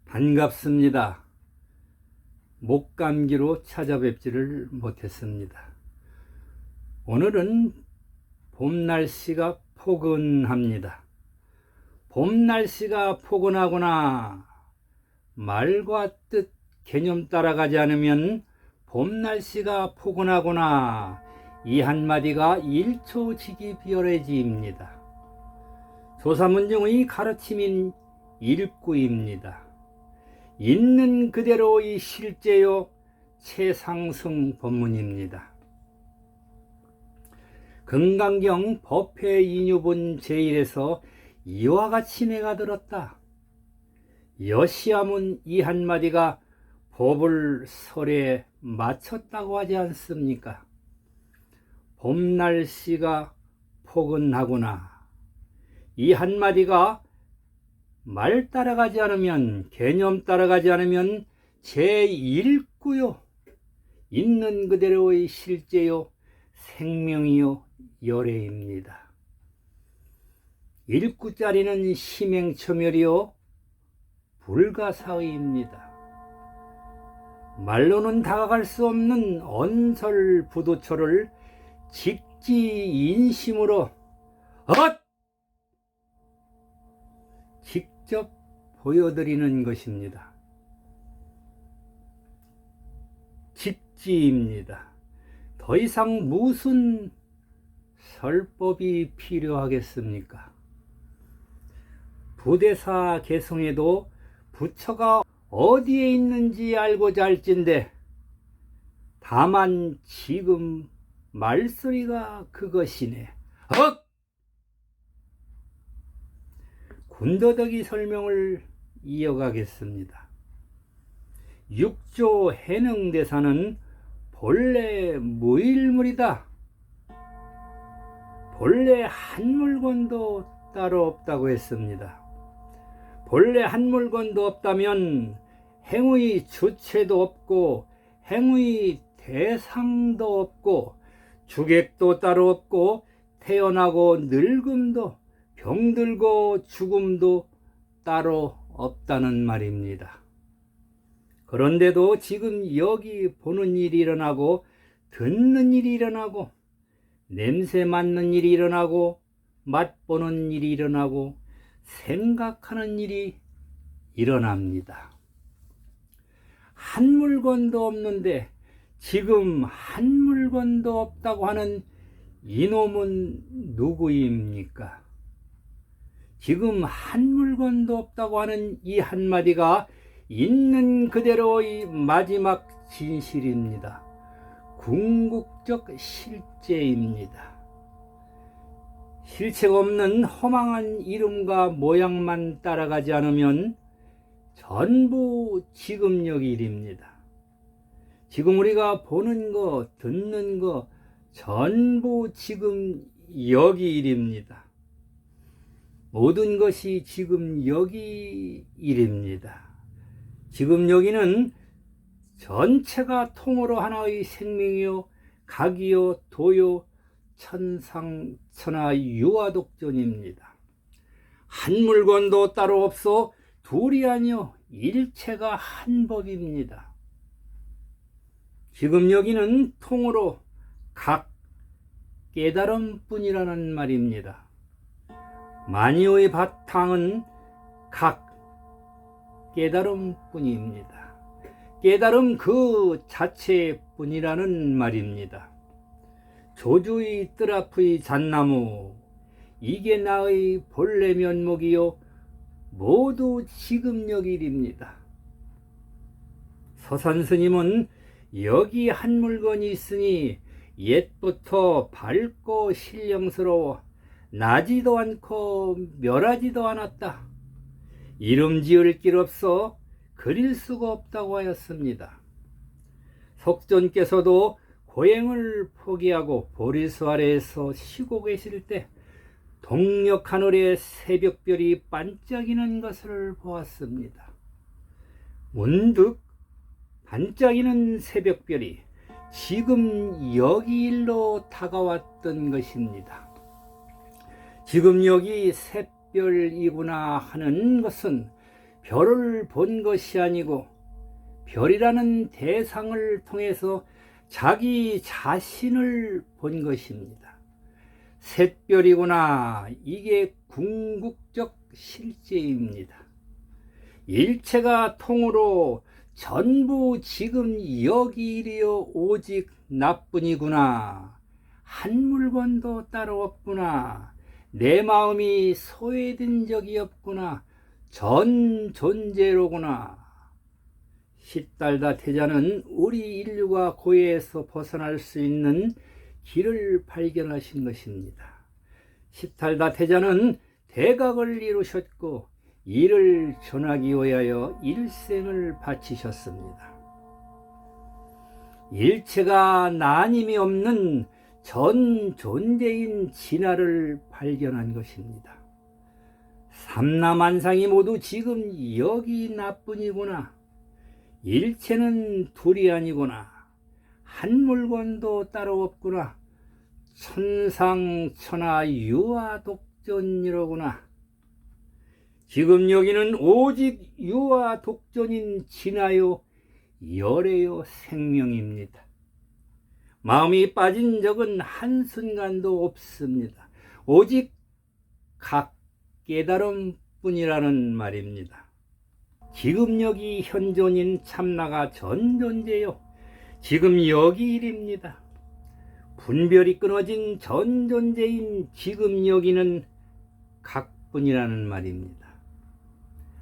반갑습니다. 목감기로 찾아뵙지를 못했습니다. 오늘은 봄 날씨가 포근합니다. 봄 날씨가 포근하구나. 말과 뜻 개념 따라가지 않으면 봄 날씨가 포근하구나. 이 한마디가 일초직이별해지입니다. 조사문중의 가르침인 일구입니다. 있는 그대로의 실제요 최상승 법문입니다. 금강경 법회 인유본 제1에서 이와 같이 내가 들었다. 여시하면 이 한마디가 법을 설에 마쳤다고 하지 않습니까? 봄 날씨가 포근하구나. 이 한마디가 말 따라가지 않으면, 개념 따라가지 않으면 제1구요. 있는 그대로의 실제요, 생명이요, 열애입니다. 1구짜리는 심행처멸이요, 불가사의입니다. 말로는 다가갈 수 없는 언설부도처를 직지인심으로 직접 보여드리는 것입니다. 직지입니다. 더 이상 무슨 설법이 필요하겠습니까? 부대사 개성에도 부처가 어디에 있는지 알고자 할진데, 다만 지금 말소리가 그것이네. 군더더기 설명을 이어가겠습니다. 육조 해능대사는 본래 무일물이다. 본래 한 물건도 따로 없다고 했습니다. 본래 한 물건도 없다면 행의 주체도 없고 행의 대상도 없고 주객도 따로 없고 태어나고 늙음도 병들고 죽음도 따로 없다는 말입니다. 그런데도 지금 여기 보는 일이 일어나고 듣는 일이 일어나고 냄새 맡는 일이 일어나고 맛보는 일이 일어나고 생각하는 일이 일어납니다. 한 물건도 없는데 지금 한 물건도 없다고 하는 이놈은 누구입니까? 지금 한 물건도 없다고 하는 이 한마디가 있는 그대로의 마지막 진실입니다. 궁극적 실제입니다. 실체가 없는 허망한 이름과 모양만 따라가지 않으면 전부 지금역이 일입니다. 지금 우리가 보는 거, 듣는 거 전부 지금 여기 일입니다. 모든 것이 지금 여기 일입니다. 지금 여기는 전체가 통으로 하나의 생명이요, 각이요, 도요, 천상천하 유화독존입니다. 한 물건도 따로 없어 둘이 아니요 일체가 한 법입니다. 지금 여기는 통으로 각 깨달음뿐이라는 말입니다. 만유의 바탕은 각 깨달음뿐입니다. 깨달음 그 자체뿐이라는 말입니다. 조주의 뜰 앞의 잣나무, 이게 나의 본래 면목이요 모두 지금 여기 일입니다. 서산스님은 여기 한 물건이 있으니 옛부터 밝고 신령스러워 나지도 않고 멸하지도 않았다. 이름 지을 길 없어 그릴 수가 없다고 하였습니다. 석존께서도 고행을 포기하고 보리수 아래에서 쉬고 계실 때 동력 하늘에 새벽별이 반짝이는 것을 보았습니다. 문득 반짝이는 새벽별이 지금 여기 일로 다가왔던 것입니다. 지금 여기 샛별이구나 하는 것은 별을 본 것이 아니고 별이라는 대상을 통해서 자기 자신을 본 것입니다. 샛별이구나. 이게 궁극적 실제입니다. 일체가 통으로 전부 지금 여기 이리여 오직 나뿐이구나. 한 물건도 따로 없구나. 내 마음이 소외된 적이 없구나. 전 존재로구나. 시달다 태자는 우리 인류가 고해에서 벗어날 수 있는 길을 발견하신 것입니다. 시달다 태자는 대각을 이루셨고 이를 전하기 위하여 일생을 바치셨습니다. 일체가 나님이 없는 전 존재인 진화를 발견한 것입니다. 삼라만상이 모두 지금 여기 나뿐이구나. 일체는 둘이 아니구나. 한 물건도 따로 없구나. 천상천하 유아독존이로구나. 지금 여기는 오직 유아독존인 진화요 열애요 생명입니다. 마음이 빠진 적은 한순간도 없습니다. 오직 각 깨달음뿐이라는 말입니다. 지금 여기 현존인 참나가 전존재요. 지금 여기 일입니다. 분별이 끊어진 전존재인 지금 여기는 각뿐이라는 말입니다.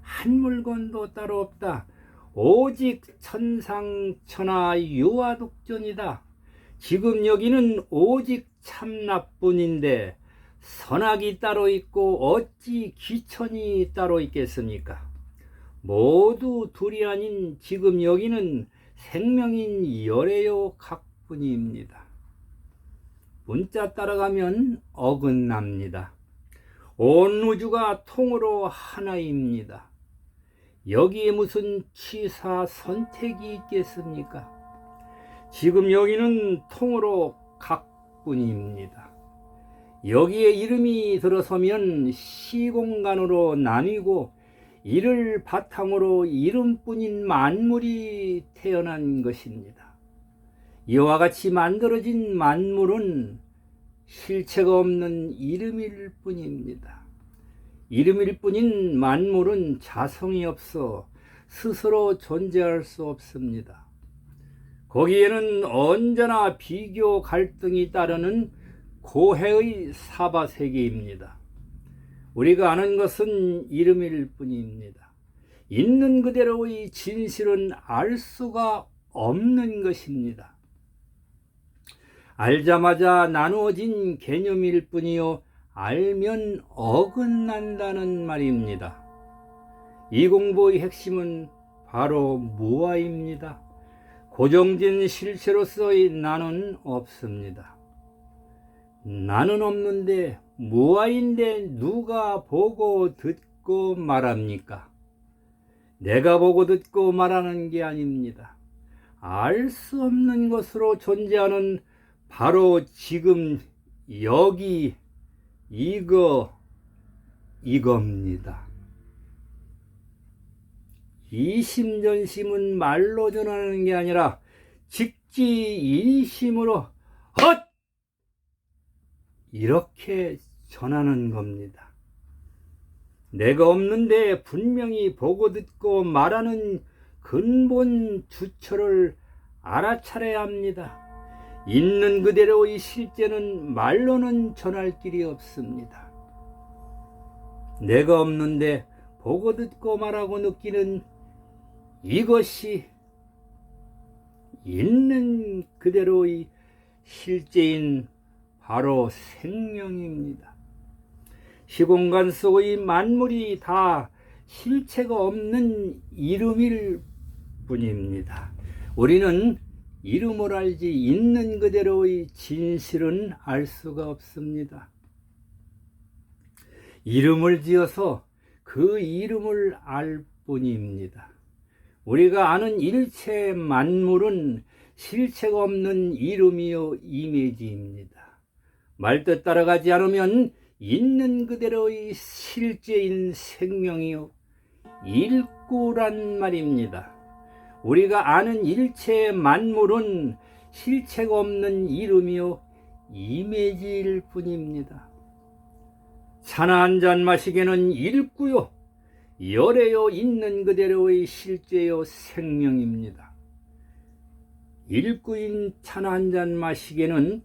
한 물건도 따로 없다. 오직 천상천하 유아독존이다. 지금 여기는 오직 참나뿐인데 선악이 따로 있고 어찌 기천이 따로 있겠습니까? 모두 둘이 아닌 지금 여기는 생명인 열애요 각뿐입니다. 문자 따라가면 어긋납니다. 온 우주가 통으로 하나입니다. 여기에 무슨 취사 선택이 있겠습니까? 지금 여기는 통으로 각뿐입니다. 여기에 이름이 들어서면 시공간으로 나뉘고 이를 바탕으로 이름뿐인 만물이 태어난 것입니다. 이와 같이 만들어진 만물은 실체가 없는 이름일 뿐입니다. 이름일 뿐인 만물은 자성이 없어 스스로 존재할 수 없습니다. 거기에는 언제나 비교 갈등이 따르는 고해의 사바세계입니다. 우리가 아는 것은 이름일 뿐입니다. 있는 그대로의 진실은 알 수가 없는 것입니다. 알자마자 나누어진 개념일 뿐이요 알면 어긋난다는 말입니다. 이 공부의 핵심은 바로 무아입니다. 고정된 실체로서의 나는 없습니다. 나는 없는데 무아인데 누가 보고 듣고 말합니까? 내가 보고 듣고 말하는 게 아닙니다. 알 수 없는 것으로 존재하는 바로 지금 여기 이겁니다. 이심전심은 말로 전하는 게 아니라 직지인심으로 헛! 이렇게 전하는 겁니다. 내가 없는데 분명히 보고 듣고 말하는 근본 주처를 알아차려야 합니다. 있는 그대로의 실제는 말로는 전할 길이 없습니다. 내가 없는데 보고 듣고 말하고 느끼는 이것이 있는 그대로의 실제인 바로 생명입니다. 시공간 속의 만물이 다 실체가 없는 이름일 뿐입니다. 우리는 이름을 알지 있는 그대로의 진실은 알 수가 없습니다. 이름을 지어서 그 이름을 알 뿐입니다. 우리가 아는 일체 만물은 실체가 없는 이름이요 이미지입니다. 말뜻 따라가지 않으면 있는 그대로의 실제인 생명이요 일구란 말입니다. 우리가 아는 일체 만물은 실체가 없는 이름이요 이미지일 뿐입니다. 차나 한 잔 마시기는 일구요 열애요 있는 그대로의 실제요 생명입니다. 일구인 차나 한 잔 마시기는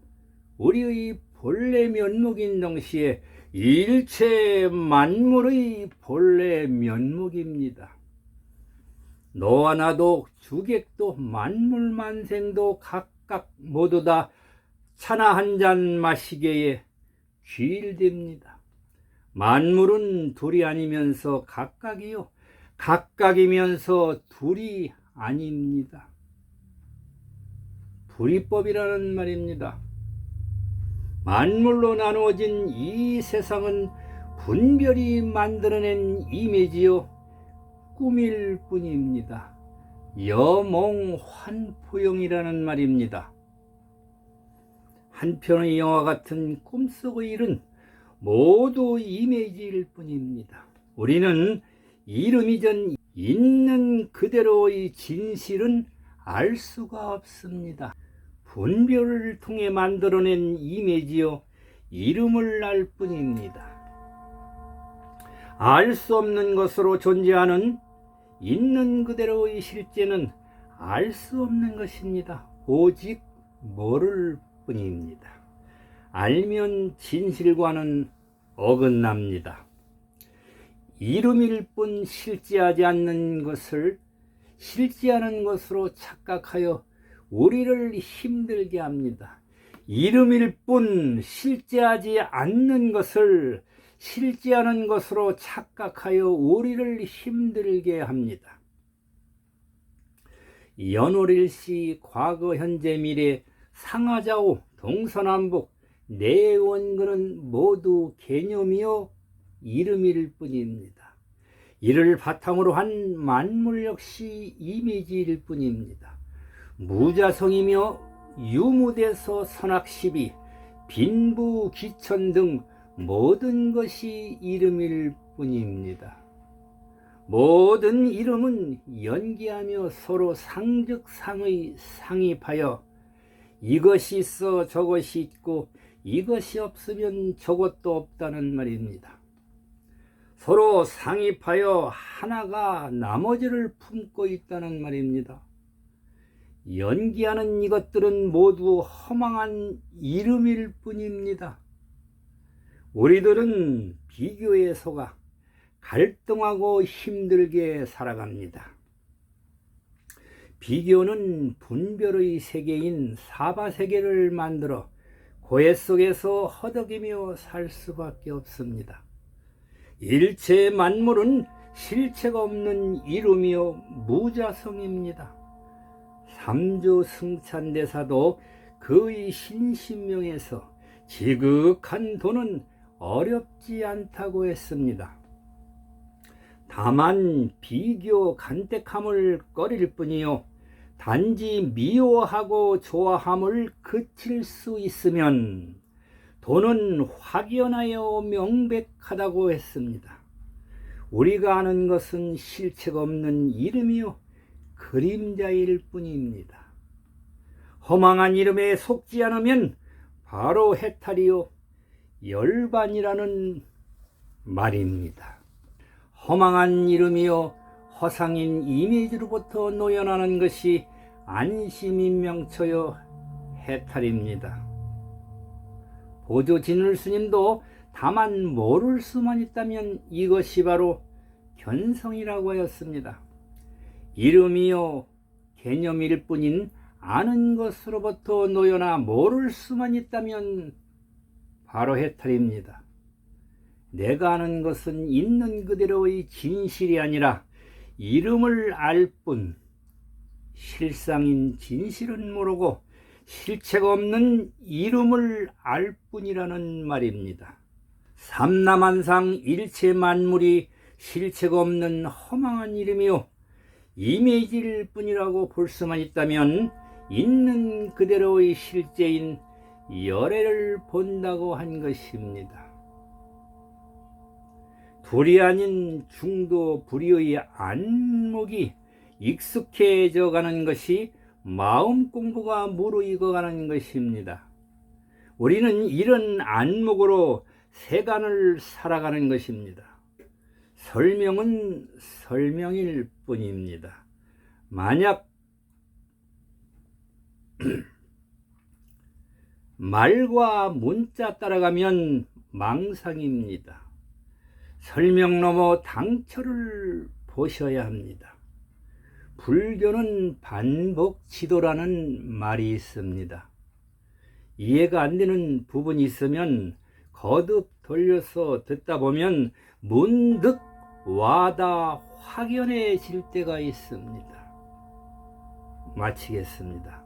우리의 본래 면목인 동시에 일체 만물의 본래 면목입니다. 너와 나도 주객도 만물만생도 각각 모두 다 차나 한 잔 마시기에 귀일됩니다. 만물은 둘이 아니면서 각각이요 각각이면서 둘이 아닙니다. 불이법이라는 말입니다. 만물로 나누어진 이 세상은 분별이 만들어낸 이미지요 꿈일 뿐입니다. 여몽환포용이라는 말입니다. 한편의 영화 같은 꿈속의 일은 모두 이미지일 뿐입니다. 우리는 이름이 전 있는 그대로의 진실은 알 수가 없습니다. 분별을 통해 만들어낸 이미지요 이름을 알 뿐입니다. 알 수 없는 것으로 존재하는 있는 그대로의 실제는 알 수 없는 것입니다. 오직 모를 뿐입니다. 알면 진실과는 어긋납니다. 이름일 뿐 실제하지 않는 것을 실제하는 것으로 착각하여 우리를 힘들게 합니다. 이름일 뿐 실제하지 않는 것을 실제하는 것으로 착각하여 우리를 힘들게 합니다. 연월일시 과거 현재 미래 상하좌우 동서남북 내원근은 모두 개념이요 이름일 뿐입니다. 이를 바탕으로 한 만물 역시 이미지일 뿐입니다. 무자성이며 유무대서 선악시비 빈부 기천 등 모든 것이 이름일 뿐입니다. 모든 이름은 연기하며 서로 상즉상의 상입하여 이것이 있어 저것이 있고 이것이 없으면 저것도 없다는 말입니다. 서로 상입하여 하나가 나머지를 품고 있다는 말입니다. 연기하는 이것들은 모두 허망한 이름일 뿐입니다. 우리들은 비교에 속아 갈등하고 힘들게 살아갑니다. 비교는 분별의 세계인 사바세계를 만들어 고해 속에서 허덕이며 살 수밖에 없습니다. 일체 만물은 실체가 없는 이름이요 무자성입니다. 삼조 승찬대사도 그의 신신명에서 지극한 도는 어렵지 않다고 했습니다. 다만 비교 간택함을 꺼릴 뿐이요 단지 미워하고 좋아함을 그칠 수 있으면 도는 확연하여 명백하다고 했습니다. 우리가 아는 것은 실체가 없는 이름이요 그림자일 뿐입니다. 허망한 이름에 속지 않으면 바로 해탈이요 열반이라는 말입니다. 허망한 이름이요 허상인 이미지로부터 노연하는 것이 안심인 명처요 해탈입니다. 보조 진울스님도 다만 모를 수만 있다면 이것이 바로 견성이라고 하였습니다. 이름이요 개념일 뿐인 아는 것으로부터 노여나 모를 수만 있다면 바로 해탈입니다. 내가 아는 것은 있는 그대로의 진실이 아니라 이름을 알 뿐, 실상인 진실은 모르고 실체가 없는 이름을 알 뿐이라는 말입니다. 삼라만상 일체 만물이 실체가 없는 허망한 이름이요 이미지일 뿐이라고 볼 수만 있다면 있는 그대로의 실제인 열애를 본다고 한 것입니다. 불이 아닌 중도 불의의 안목이 익숙해져 가는 것이 마음 공부가 무르익어 가는 것입니다. 우리는 이런 안목으로 세간을 살아가는 것입니다. 설명은 설명일 뿐입니다. 만약 말과 문자 따라가면 망상입니다. 설명 넘어 당처를 보셔야 합니다. 불교는 반복 지도라는 말이 있습니다. 이해가 안 되는 부분이 있으면 거듭 돌려서 듣다 보면 문득 와닿아 확연해질 때가 있습니다. 마치겠습니다.